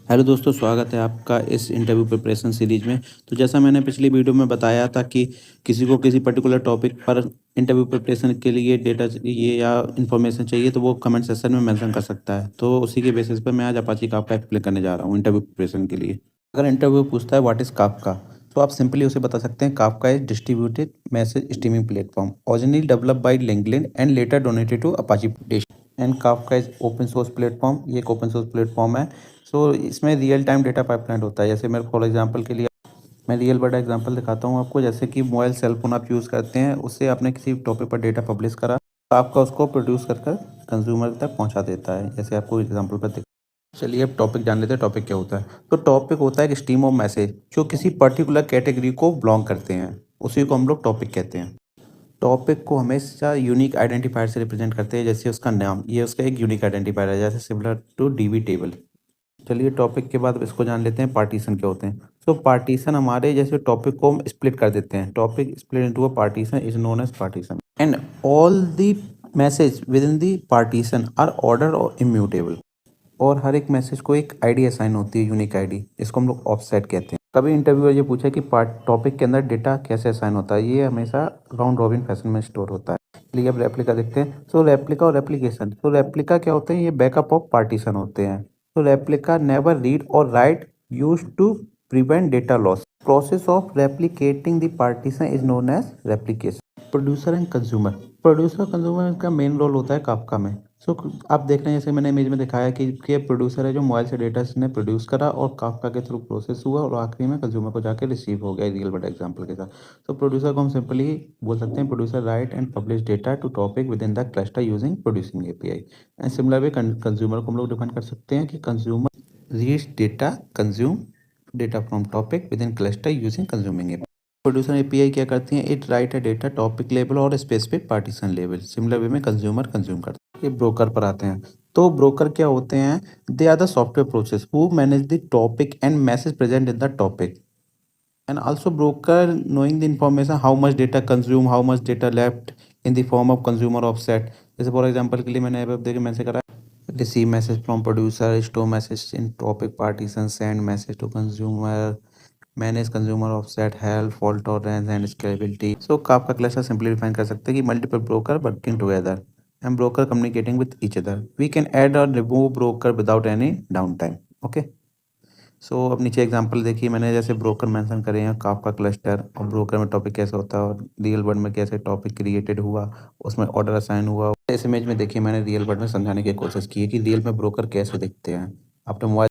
Hello दोस्तों, स्वागत है आपका इस इंटरव्यू प्रिपरेशन सीरीज में। तो जैसा मैंने पिछली वीडियो में बताया था कि किसी को किसी पर्टिकुलर टॉपिक पर इंटरव्यू प्रिपरेशन के लिए डेटा चाहिए या इन्फॉर्मेशन चाहिए तो वो कमेंट सेक्शन में मेंशन कर सकता है। तो उसी के बेसिस पर मैं आज अपाची काफका एक्सप्लेन करने जा रहा हूँ इंटरव्यू प्रिपरेशन के लिए। अगर इंटरव्यू पूछता है व्हाट इज काफका, तो आप सिंपली उसे बता सकते हैं Kafka is distributed message streaming platform originally developed by LinkedIn and later donated to Apache foundation. And Kafka is open source platform, ये एक ओपन सोर्स प्लेटफॉर्म है। सो इसमें रियल टाइम डेटा पाइपलाइन होता है। जैसे मेरे फॉर एग्जांपल के लिए मैं रियल वर्ल्ड एग्जांपल दिखाता हूँ आपको। जैसे कि मोबाइल सेल फोन आप यूज़ करते हैं, उससे आपने किसी टॉपिक पर डेटा पब्लिश करा तो आपका उसको प्रोड्यूस कर कर कंज्यूमर तक पहुँचा देता है। जैसे आपको एग्जाम्पल पर दिख चलिए अब टॉपिक जान लेते हैं टॉपिक क्या होता है। तो टॉपिक होता है एक स्ट्रीम ऑफ मैसेज जो किसी पर्टिकुलर कैटेगरी को बिलोंग करते हैं, उसी को हम लोग टॉपिक कहते हैं। टॉपिक को हमेशा यूनिक आइडेंटिफायर से रिप्रेजेंट करते हैं। जैसे उसका नाम, ये उसका एक यूनिक आइडेंटिफायर है, जैसे सिमिलर टू डीबी टेबल। चलिए टॉपिक के बाद इसको जान लेते हैं पार्टीशन क्या होते हैं। सो पार्टीशन हमारे जैसे टॉपिक को हम स्प्लिट कर देते हैं। Topic split into a partition is known as partition and all the message with in the partition are order और इम्यूटेबल। और हर एक मैसेज को एक आईडी असाइन होती है, यूनिक आईडी, इसको हम लोग ऑफसेट कहते हैं। कभी इंटरव्यूअर ये पूछे कि पार्ट टॉपिक के अंदर डेटा कैसे असाइन होता है, ये हमेशा राउंड रॉबिन फैशन में स्टोर होता है। चलिए अब रेप्लिका देखते हैं। सो रेप्लिका और रेप्लिकेशन। तो रेप्लिका क्या होते हैं, ये बैकअप ऑफ पार्टीशन होते हैं। तो रेप्लिका नेवर रीड और write use to prevent data loss. Process of replicating the partition is known as replication. Producer and consumer. Producer consumer का मेन रोल होता है काफका में। सो आप देख रहे हैं जैसे मैंने इमेज में दिखाया कि ये प्रोड्यूसर है जो मोबाइल से डेटा ने प्रोड्यूस करा और काफका के थ्रू प्रोसेस हुआ और आखिरी में कंज्यूमर को जाके रिसीव हो गया रियल वर्ल्ड एग्जांपल के साथ। तो प्रोड्यूसर को हम सिंपली बोल सकते हैं producer write and publish data to topic with in the cluster using producing API. And similar way consumer को हम लोग डिफाइन कर सकते हैं कि consumer reads data, consume data from topic within cluster using consuming API. Producer API क्या करती है, it write a data topic level और specific partition level. Similar way में कंज्यूमर कंज्यूम करता है। ये ब्रोकर पर आते हैं। तो ब्रोकर क्या होते हैं, they are the software process who manage the topic and message present in the topic and also broker knowing the information how much data consume, how much data left in the form of consumer offset। जैसे for example के लिए मैंने अब देखिए मैंने करा receive message from producer, store message in topic partition, send message to consumer, manage consumer offset, help, fault tolerance and scalability. So आपका cluster simply define कर सकते हैं कि multiple broker working together and broker communicating with each other. We can add और remove broker without any down time. Okay. So अब नीचे example देखिए, मैंने जैसे ब्रोकर मेंशन करे हैं काफका क्लस्टर, और ब्रोकर में टॉपिक कैसे होता है और रियल वर्ल्ड में कैसे टॉपिक क्रिएटेड हुआ, उसमें ऑर्डर असाइन हुआ। इस इमेज में देखिए मैंने रियल वर्ल्ड में समझाने की कोशिश की है कि रियल में ब्रोकर कैसे दिखते हैं। आपने मोबाइल